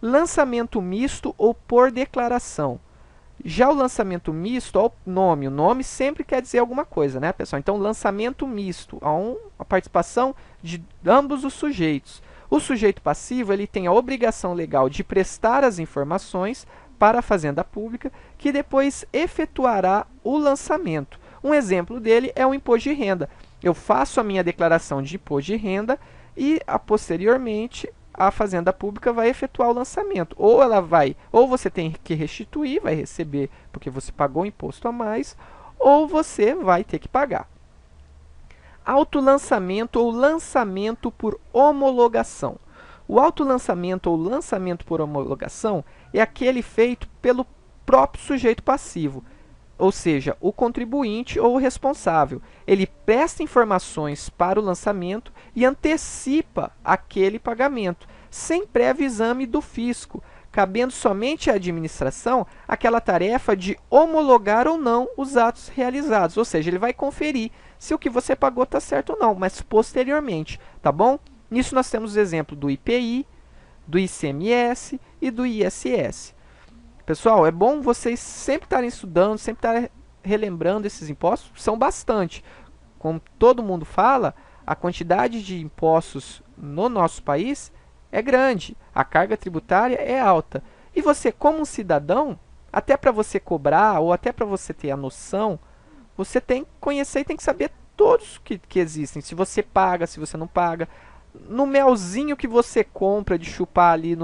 Lançamento misto ou por declaração. Já o lançamento misto, ó, o nome sempre quer dizer alguma coisa, né, pessoal? Então, lançamento misto, há a participação de ambos os sujeitos. O sujeito passivo, ele tem a obrigação legal de prestar as informações para a Fazenda Pública, que depois efetuará o lançamento. Um exemplo dele é o imposto de renda. Eu faço a minha declaração de imposto de renda e, posteriormente, a Fazenda Pública vai efetuar o lançamento. Ou você tem que restituir, vai receber porque você pagou imposto a mais, ou você vai ter que pagar. Autolançamento ou lançamento por homologação. O autolançamento ou lançamento por homologação é aquele feito pelo próprio sujeito passivo, ou seja, o contribuinte ou o responsável. Ele presta informações para o lançamento e antecipa aquele pagamento, sem prévio exame do fisco, cabendo somente à administração aquela tarefa de homologar ou não os atos realizados. Ou seja, ele vai conferir se o que você pagou está certo ou não, mas posteriormente, tá bom? Nisso nós temos o exemplo do IPI, do ICMS e do ISS. Pessoal, é bom vocês sempre estarem estudando, sempre estarem relembrando esses impostos, são bastante. Como todo mundo fala, a quantidade de impostos no nosso país é grande, a carga tributária é alta. E você, como um cidadão, até para você cobrar ou até para você ter a noção, você tem que conhecer e tem que saber todos que existem. Se você paga, se você não paga. No melzinho que você compra de chupar ali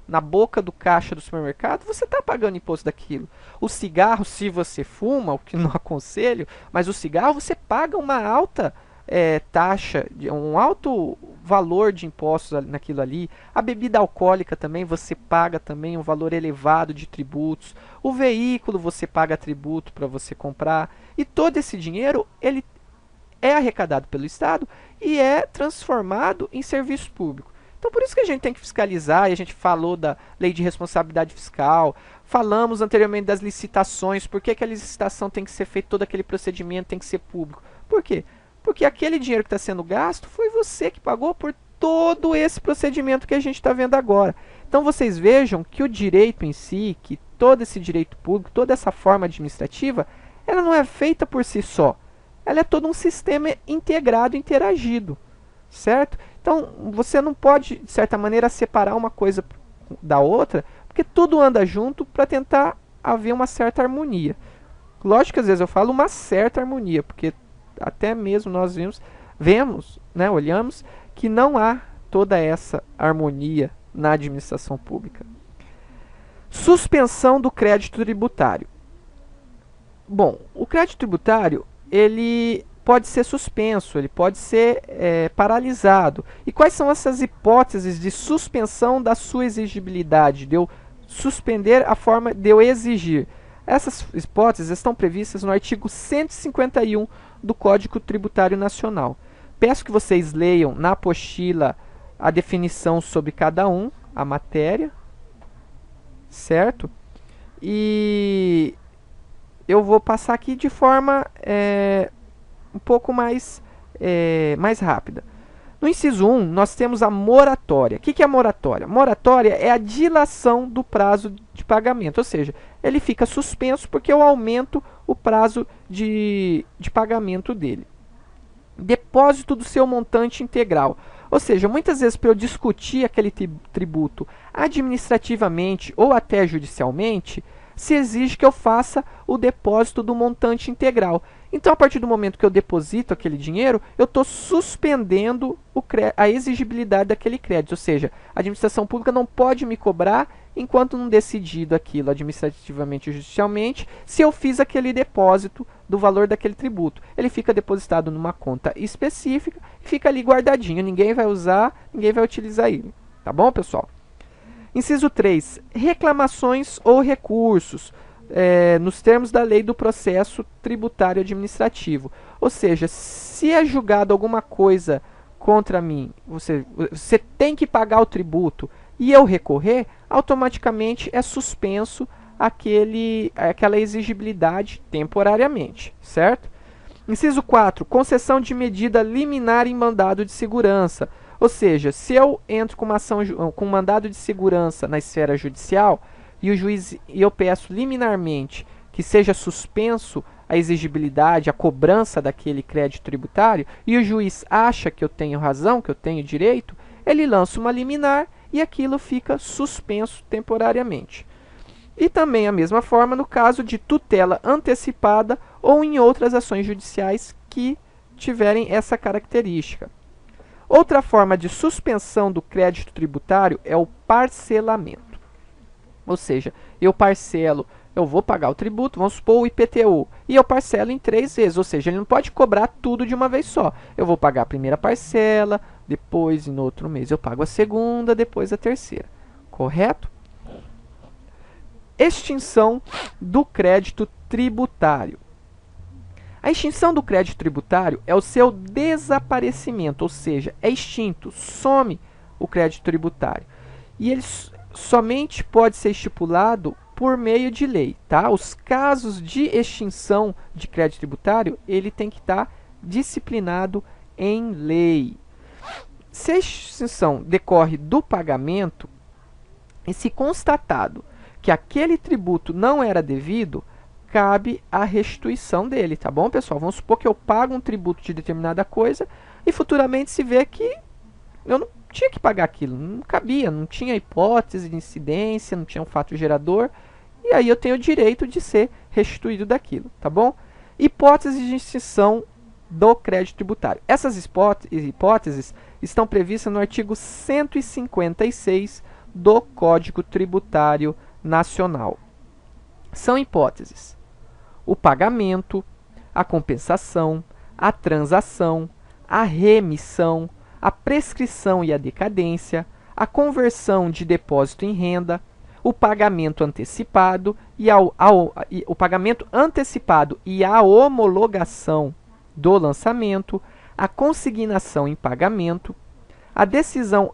na boca do caixa do supermercado, você está pagando imposto daquilo. O cigarro, se você fuma, o que não aconselho, mas o cigarro você paga uma alta taxa, um alto valor de impostos naquilo ali. A bebida alcoólica também você paga também um valor elevado de tributos. O veículo você paga tributo para você comprar. E todo esse dinheiro ele é arrecadado pelo Estado e é transformado em serviço público. Então, por isso que a gente tem que fiscalizar, e a gente falou da lei de responsabilidade fiscal, falamos anteriormente das licitações, por que a licitação tem que ser feita, todo aquele procedimento tem que ser público. Por quê? Porque aquele dinheiro que está sendo gasto foi você que pagou por todo esse procedimento que a gente está vendo agora. Então, vocês vejam que o direito em si, que todo esse direito público, toda essa forma administrativa, ela não é feita por si só. Ela é todo um sistema integrado, interagido, certo? Então, você não pode, de certa maneira, separar uma coisa da outra, porque tudo anda junto para tentar haver uma certa harmonia. Lógico que às vezes eu falo uma certa harmonia, porque até mesmo nós vemos, né, olhamos, que não há toda essa harmonia na administração pública. Suspensão do crédito tributário. Bom, o crédito tributário, ele pode ser suspenso, ele pode ser paralisado. E quais são essas hipóteses de suspensão da sua exigibilidade, de eu suspender a forma de eu exigir? Essas hipóteses estão previstas no artigo 151 do Código Tributário Nacional. Peço que vocês leiam na apostila a definição sobre cada um, a matéria, certo? E eu vou passar aqui de forma um pouco mais rápida. No inciso 1, nós temos a moratória. O que é a moratória? Moratória é a dilação do prazo de pagamento, ou seja, ele fica suspenso porque eu aumento o prazo de pagamento dele. Depósito do seu montante integral. Ou seja, muitas vezes para eu discutir aquele tributo administrativamente ou até judicialmente, se exige que eu faça o depósito do montante integral. Então, a partir do momento que eu deposito aquele dinheiro, eu estou suspendendo a exigibilidade daquele crédito. Ou seja, a administração pública não pode me cobrar enquanto não decidido aquilo administrativamente ou judicialmente, se eu fiz aquele depósito do valor daquele tributo. Ele fica depositado numa conta específica e fica ali guardadinho. Ninguém vai usar, ninguém vai utilizar ele. Tá bom, pessoal? Inciso 3. Reclamações ou recursos. Nos termos da lei do processo tributário administrativo. Ou seja, se é julgado alguma coisa contra mim, você tem que pagar o tributo e eu recorrer, automaticamente é suspenso aquela exigibilidade temporariamente, certo? Inciso 4. Concessão de medida liminar em mandado de segurança. Ou seja, se eu entro com uma ação com um mandado de segurança na esfera judicial e o juiz e eu peço liminarmente que seja suspenso a exigibilidade, a cobrança daquele crédito tributário, e o juiz acha que eu tenho razão, que eu tenho direito, ele lança uma liminar e aquilo fica suspenso temporariamente. E também a mesma forma no caso de tutela antecipada ou em outras ações judiciais que tiverem essa característica. Outra forma de suspensão do crédito tributário é o parcelamento. Ou seja, eu vou pagar o tributo, vamos supor o IPTU, e eu parcelo em 3 vezes, ou seja, ele não pode cobrar tudo de uma vez só. Eu vou pagar a primeira parcela, depois, no outro mês, eu pago a segunda, depois a terceira. Correto? Extinção do crédito tributário. A extinção do crédito tributário é o seu desaparecimento, ou seja, é extinto, some o crédito tributário. E ele somente pode ser estipulado por meio de lei, tá? Os casos de extinção de crédito tributário, ele tem que estar disciplinado em lei. Se a extinção decorre do pagamento, e se constatado que aquele tributo não era devido, cabe a restituição dele, tá bom, pessoal? Vamos supor que eu pago um tributo de determinada coisa e futuramente se vê que eu não tinha que pagar aquilo, não cabia, não tinha hipótese de incidência, não tinha um fato gerador, e aí eu tenho o direito de ser restituído daquilo, tá bom? Hipótese de extinção do crédito tributário. Essas hipóteses estão previstas no artigo 156 do Código Tributário Nacional. São hipóteses: o pagamento, a compensação, a transação, a remissão, a prescrição e a decadência, a conversão de depósito em renda, o pagamento antecipado e o pagamento antecipado e a homologação do lançamento, a consignação em pagamento, a decisão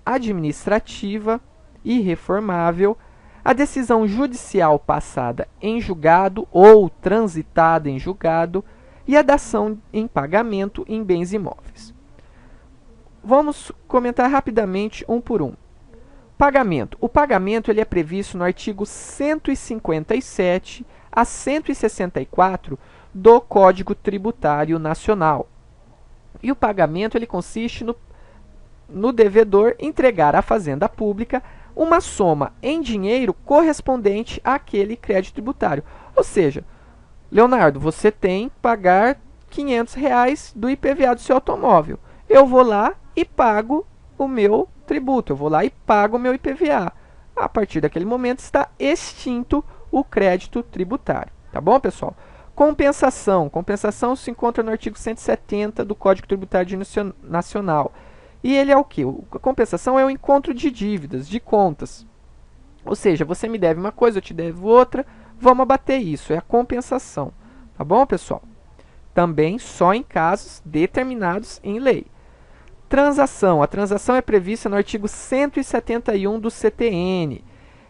administrativa irreformável, a decisão judicial passada em julgado ou transitada em julgado e a dação em pagamento em bens imóveis. Vamos comentar rapidamente um por um. Pagamento. O pagamento ele é previsto no artigo 157 a 164 do Código Tributário Nacional. E o pagamento ele consiste no devedor entregar à Fazenda Pública uma soma em dinheiro correspondente àquele crédito tributário. Ou seja, Leonardo, você tem que pagar R$500 do IPVA do seu automóvel. Eu vou lá e pago o meu tributo, eu vou lá e pago o meu IPVA. A partir daquele momento está extinto o crédito tributário. Tá bom, pessoal? Compensação. Compensação se encontra no artigo 170 do Código Tributário Nacional. E ele é o quê? A compensação é o encontro de dívidas, de contas. Ou seja, você me deve uma coisa, eu te devo outra, vamos abater isso. É a compensação. Tá bom, pessoal? Também só em casos determinados em lei. Transação. A transação é prevista no artigo 171 do CTN.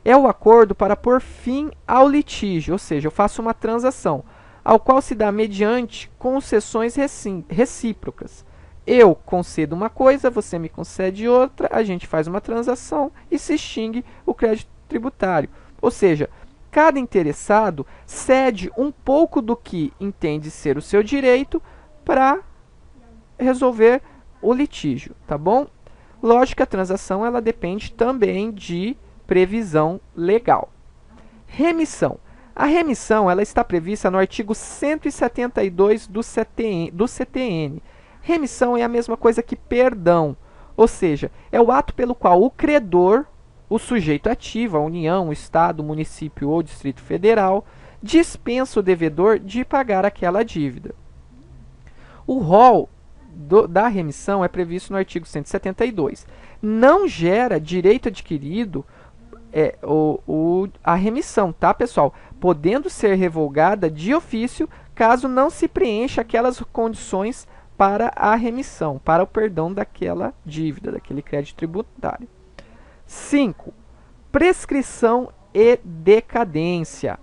É o acordo para pôr fim ao litígio, ou seja, eu faço uma transação, ao qual se dá mediante concessões recíprocas. Eu concedo uma coisa, você me concede outra, a gente faz uma transação e se extingue o crédito tributário. Ou seja, cada interessado cede um pouco do que entende ser o seu direito para resolver o litígio, tá bom? Lógico que a transação ela depende também de previsão legal. Remissão. A remissão ela está prevista no artigo 172 do CTN. Remissão é a mesma coisa que perdão, ou seja, é o ato pelo qual o credor, o sujeito ativo, a União, o Estado, o município ou o Distrito Federal, dispensa o devedor de pagar aquela dívida. O rol da remissão é previsto no artigo 172. Não gera direito adquirido a remissão, tá, pessoal? Podendo ser revogada de ofício caso não se preencha aquelas condições para a remissão, para o perdão daquela dívida, daquele crédito tributário. 5. Prescrição e decadência.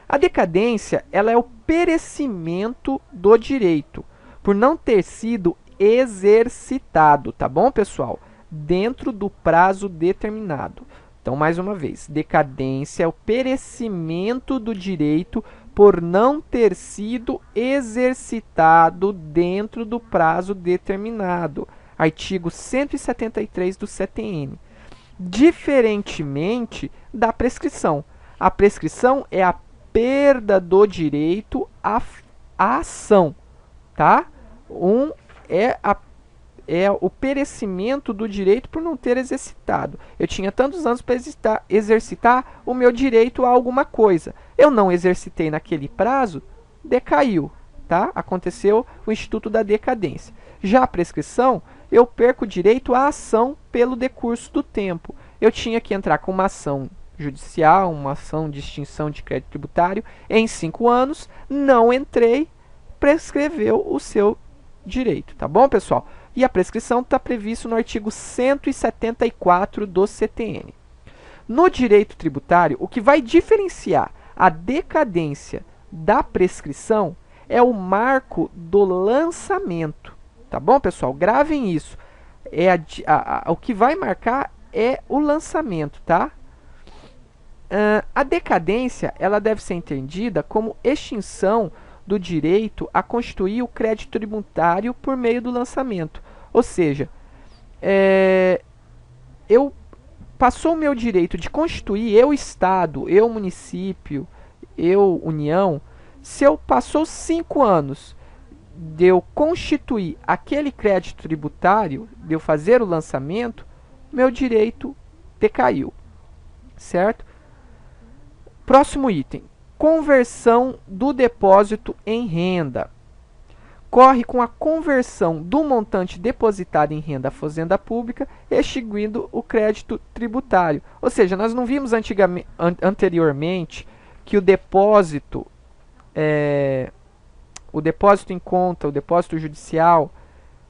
A decadência ela é o perecimento do direito, por não ter sido exercitado, tá bom, pessoal? Dentro do prazo determinado. Então, mais uma vez, decadência é o perecimento do direito por não ter sido exercitado dentro do prazo determinado. Artigo 173 do CTN. Diferentemente da prescrição. A prescrição é a perda do direito à ação, tá? É o perecimento do direito por não ter exercitado. Eu tinha tantos anos para exercitar o meu direito a alguma coisa. Eu não exercitei naquele prazo, decaiu, tá? Aconteceu o instituto da decadência. Já a prescrição, eu perco o direito à ação pelo decurso do tempo. Eu tinha que entrar com uma ação judicial, uma ação de extinção de crédito tributário em 5 anos, não entrei, prescreveu o seu direito, tá bom, pessoal? E a prescrição está previsto no artigo 174 do CTN. No direito tributário, o que vai diferenciar a decadência da prescrição é o marco do lançamento, tá bom, pessoal? Gravem isso. O que vai marcar é o lançamento, tá? A decadência ela deve ser entendida como extinção do direito a constituir o crédito tributário por meio do lançamento. Ou seja, passou o meu direito de constituir, eu Estado, eu município, eu União, se eu passou 5 anos de eu constituir aquele crédito tributário, de eu fazer o lançamento, meu direito decaiu, certo? Próximo item, conversão do depósito em renda. Corre com a conversão do montante depositado em renda à fazenda pública, extinguindo o crédito tributário. Ou seja, nós não vimos anteriormente que o depósito em conta, o depósito judicial,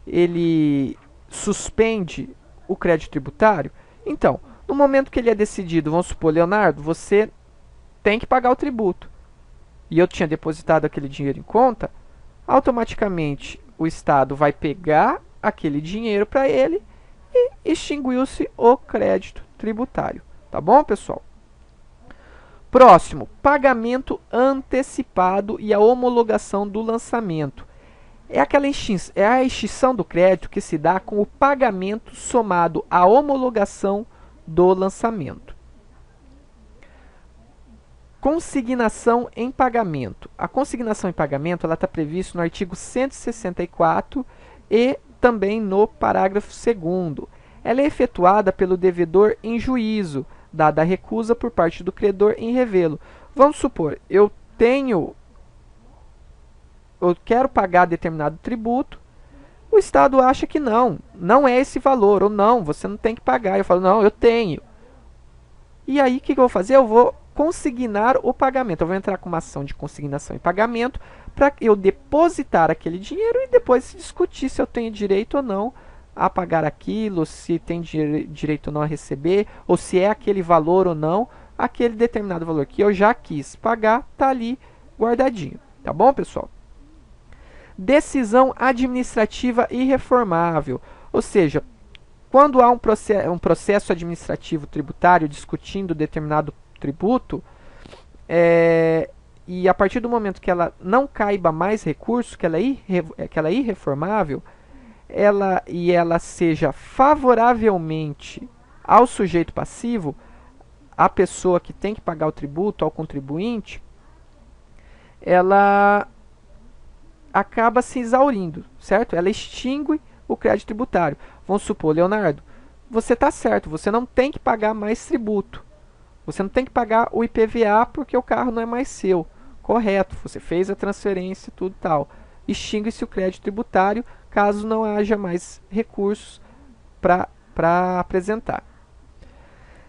ele suspende o crédito tributário? Então, no momento que ele é decidido, vamos supor, Leonardo, você tem que pagar o tributo, e eu tinha depositado aquele dinheiro em conta, automaticamente o Estado vai pegar aquele dinheiro para ele e extinguiu-se o crédito tributário. Tá bom, pessoal? Próximo, pagamento antecipado e a homologação do lançamento. É a extinção do crédito que se dá com o pagamento somado à homologação do lançamento. Consignação em pagamento. A consignação em pagamento está prevista no artigo 164 e também no parágrafo 2º. Ela é efetuada pelo devedor em juízo, dada a recusa por parte do credor em revê-lo. Vamos supor, eu quero pagar determinado tributo, o Estado acha que não é esse valor, ou não, você não tem que pagar. Eu falo, não, eu tenho. E aí, o que eu vou fazer? Eu vou consignar o pagamento. Eu vou entrar com uma ação de consignação e pagamento para eu depositar aquele dinheiro e depois discutir se eu tenho direito ou não a pagar aquilo, se tem direito ou não a receber, ou se é aquele valor ou não, aquele determinado valor que eu já quis pagar, está ali guardadinho. Tá bom, pessoal? Decisão administrativa irreformável, ou seja, quando há um processo administrativo tributário discutindo determinado tributo, e a partir do momento que ela não caiba mais recurso, que ela é irreformável, ela seja favoravelmente ao sujeito passivo, à pessoa que tem que pagar o tributo, ao contribuinte, ela acaba se exaurindo, certo? Ela extingue o crédito tributário. Vamos supor, Leonardo, você está certo, você não tem que pagar mais tributo. Você não tem que pagar o IPVA porque o carro não é mais seu. Correto, você fez a transferência e tudo tal. Extingue-se o crédito tributário caso não haja mais recursos para apresentar.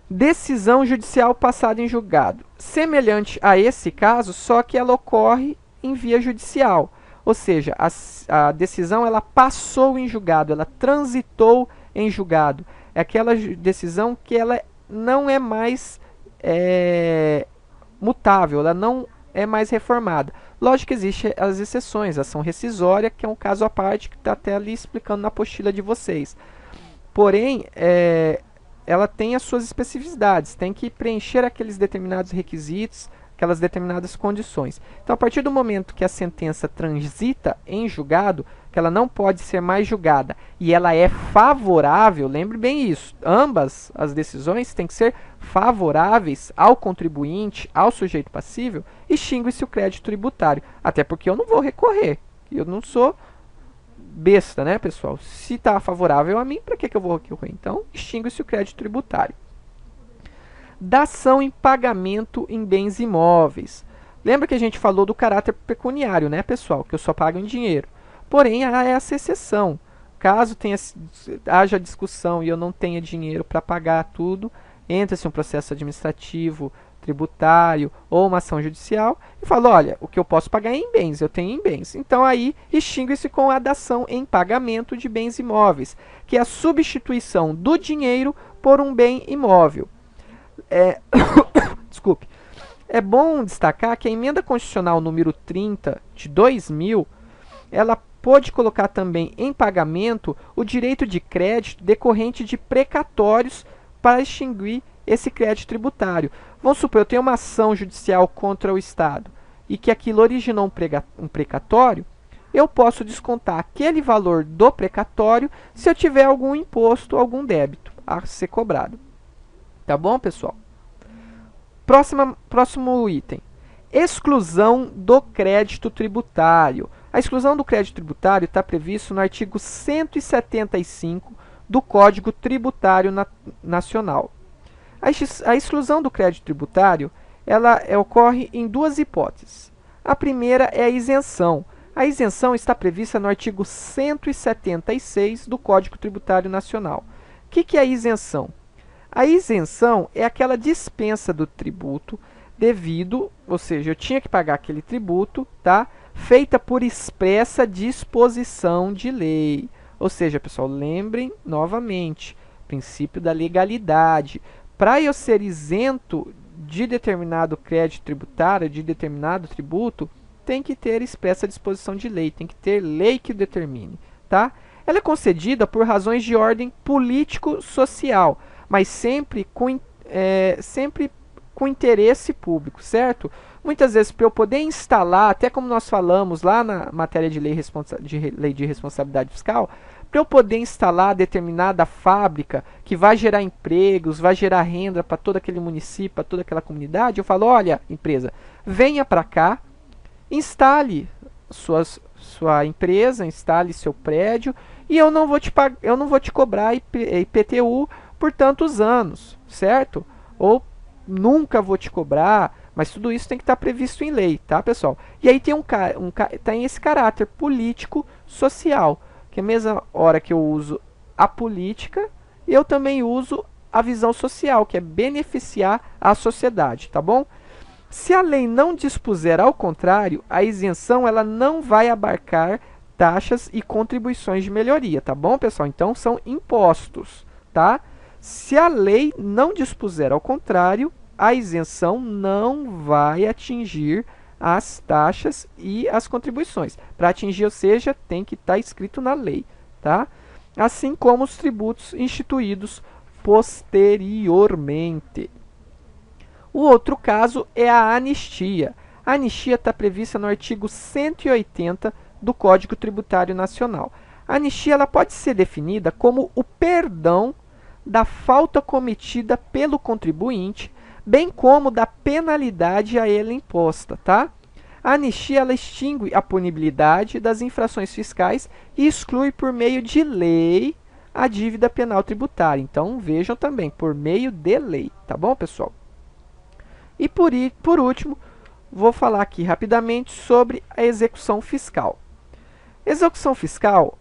Decisão judicial passada em julgado. Semelhante a esse caso, só que ela ocorre em via judicial. Ou seja, a decisão ela passou em julgado, ela transitou em julgado. É aquela decisão que ela não é mais mutável, ela não é mais reformada. Lógico que existem as exceções, ação rescisória, que é um caso à parte, que está até ali explicando na apostila de vocês. Porém, ela tem as suas especificidades, tem que preencher aqueles determinados requisitos, aquelas determinadas condições. Então, a partir do momento que a sentença transita em julgado, que ela não pode ser mais julgada e ela é favorável, lembre bem isso, ambas as decisões têm que ser favoráveis ao contribuinte, ao sujeito passível, extingue-se o crédito tributário. Até porque eu não vou recorrer, eu não sou besta, né, pessoal? Se está favorável a mim, para que eu vou recorrer? Então, extingue-se o crédito tributário. Dação em pagamento em bens imóveis. Lembra que a gente falou do caráter pecuniário, né, pessoal? Que eu só pago em dinheiro. Porém, há essa exceção. Caso haja discussão e eu não tenha dinheiro para pagar tudo, entra-se um processo administrativo, tributário ou uma ação judicial e fala, olha, o que eu posso pagar é em bens, eu tenho em bens. Então, aí, extingue-se com a dação em pagamento de bens imóveis, que é a substituição do dinheiro por um bem imóvel. Desculpe. É bom destacar que a emenda constitucional número 30 de 2000, ela pôde colocar também em pagamento o direito de crédito decorrente de precatórios para extinguir esse crédito tributário. Vamos supor, eu tenho uma ação judicial contra o Estado e que aquilo originou um precatório, eu posso descontar aquele valor do precatório se eu tiver algum imposto, algum débito a ser cobrado. Tá bom, pessoal? Próximo item. Exclusão do crédito tributário. A exclusão do crédito tributário está previsto no artigo 175 do Código Tributário Nacional. A exclusão do crédito tributário ela ocorre em duas hipóteses. A primeira é a isenção. A isenção está prevista no artigo 176 do Código Tributário Nacional. O que é a isenção? A isenção é aquela dispensa do tributo devido, ou seja, eu tinha que pagar aquele tributo, tá? Feita por expressa disposição de lei. Ou seja, pessoal, lembrem novamente, princípio da legalidade. Para eu ser isento de determinado crédito tributário, de determinado tributo, tem que ter expressa disposição de lei, tem que ter lei que determine, tá? Ela é concedida por razões de ordem político-social, mas sempre com interesse público, certo? Muitas vezes, para eu poder instalar, até como nós falamos lá na matéria de lei de responsabilidade fiscal, para eu poder instalar determinada fábrica que vai gerar empregos, vai gerar renda para todo aquele município, para toda aquela comunidade, eu falo, olha, empresa, venha para cá, instale sua empresa, instale seu prédio e eu não vou te cobrar IPTU por tantos anos, certo? Ou nunca vou te cobrar, mas tudo isso tem que estar previsto em lei, tá, pessoal? E aí tem esse caráter político-social, que é a mesma hora que eu uso a política, eu também uso a visão social, que é beneficiar a sociedade, tá bom? Se a lei não dispuser ao contrário, a isenção ela não vai abarcar taxas e contribuições de melhoria, tá bom, pessoal? Então, são impostos, tá? Se a lei não dispuser ao contrário, a isenção não vai atingir as taxas e as contribuições. Para atingir, ou seja, tem que estar escrito na lei, tá? Assim como os tributos instituídos posteriormente. O outro caso é a anistia. A anistia está prevista no artigo 180 do Código Tributário Nacional. A anistia ela pode ser definida como o perdão da falta cometida pelo contribuinte, bem como da penalidade a ele imposta, tá? A anistia ela extingue a punibilidade das infrações fiscais e exclui por meio de lei a dívida penal tributária. Então, vejam também, por meio de lei, tá bom, pessoal? E por último, vou falar aqui rapidamente sobre a execução fiscal. Execução fiscal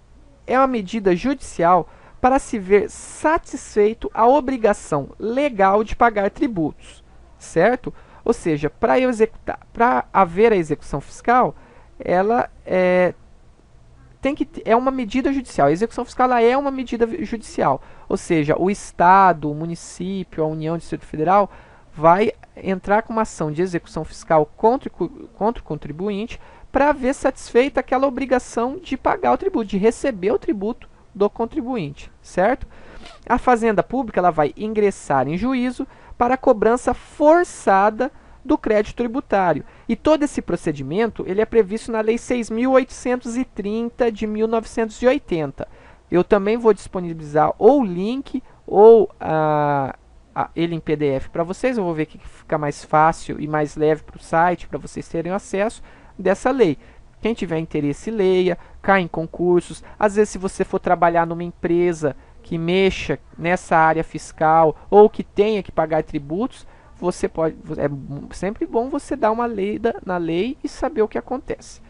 é uma medida judicial para se ver satisfeito a obrigação legal de pagar tributos, certo? Ou seja, para haver a execução fiscal, ela é uma medida judicial. A execução fiscal ela é uma medida judicial, ou seja, o Estado, o município, a União, o Distrito Federal vai entrar com uma ação de execução fiscal contra o contribuinte para ver satisfeita aquela obrigação de pagar o tributo, de receber o tributo do contribuinte, certo? A Fazenda Pública ela vai ingressar em juízo para a cobrança forçada do crédito tributário. E todo esse procedimento ele é previsto na Lei 6.830 de 1980. Eu também vou disponibilizar ou o link ou ele em PDF para vocês. Eu vou ver que fica mais fácil e mais leve para o site, para vocês terem acesso dessa lei. Quem tiver interesse, leia, cai em concursos. Às vezes, se você for trabalhar numa empresa que mexa nessa área fiscal ou que tenha que pagar tributos, você pode, é sempre bom você dar uma lida na lei e saber o que acontece.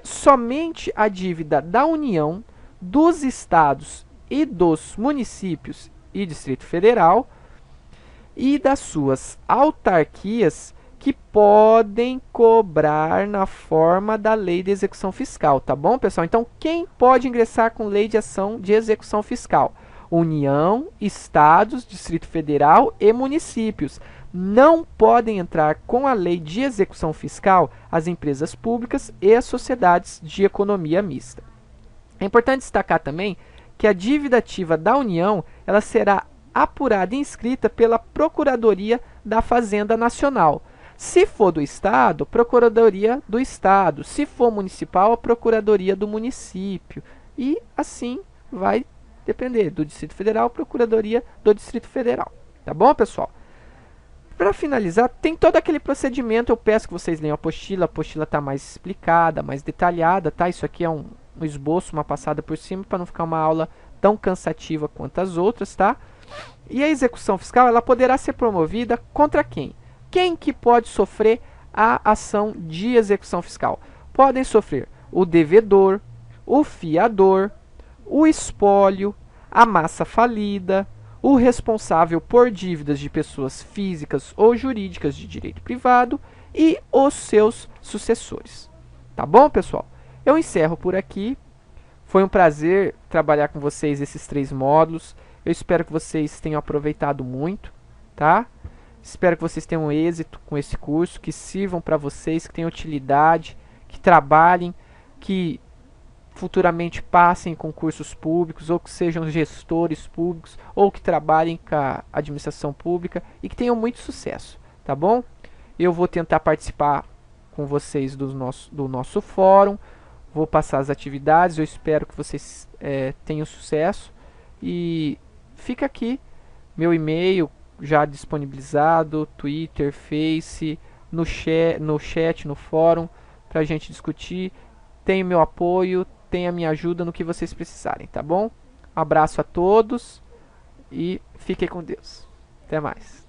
Somente a dívida da União, dos estados e dos municípios e Distrito Federal e das suas autarquias que podem cobrar na forma da lei de execução fiscal, tá bom, pessoal? Então, quem pode ingressar com lei de ação de execução fiscal? União, estados, Distrito Federal e municípios. Não podem entrar com a lei de execução fiscal as empresas públicas e as sociedades de economia mista. É importante destacar também que a dívida ativa da União ela será apurada e inscrita pela Procuradoria da Fazenda Nacional. Se for do Estado, Procuradoria do Estado. Se for municipal, a Procuradoria do município. E assim vai depender do Distrito Federal, Procuradoria do Distrito Federal. Tá bom, pessoal? Para finalizar, tem todo aquele procedimento. Eu peço que vocês leiam a apostila está mais explicada, mais detalhada, tá? Isso aqui é um esboço, uma passada por cima, para não ficar uma aula tão cansativa quanto as outras, tá? E a execução fiscal, ela poderá ser promovida contra quem? Quem que pode sofrer a ação de execução fiscal? Podem sofrer o devedor, o fiador, o espólio, a massa falida, o responsável por dívidas de pessoas físicas ou jurídicas de direito privado e os seus sucessores. Tá bom, pessoal? Eu encerro por aqui. Foi um prazer trabalhar com vocês esses 3 módulos. Eu espero que vocês tenham aproveitado muito, tá? Espero que vocês tenham êxito com esse curso, que sirvam para vocês, que tenham utilidade, que trabalhem, que futuramente passem em concursos públicos, ou que sejam gestores públicos, ou que trabalhem com a administração pública e que tenham muito sucesso, tá bom? Eu vou tentar participar com vocês do nosso fórum, vou passar as atividades, eu espero que vocês tenham sucesso e fica aqui meu e-mail já disponibilizado, Twitter, Face, no chat, no fórum, para a gente discutir. Tem o meu apoio, tem a minha ajuda no que vocês precisarem, tá bom? Abraço a todos e fiquem com Deus. Até mais.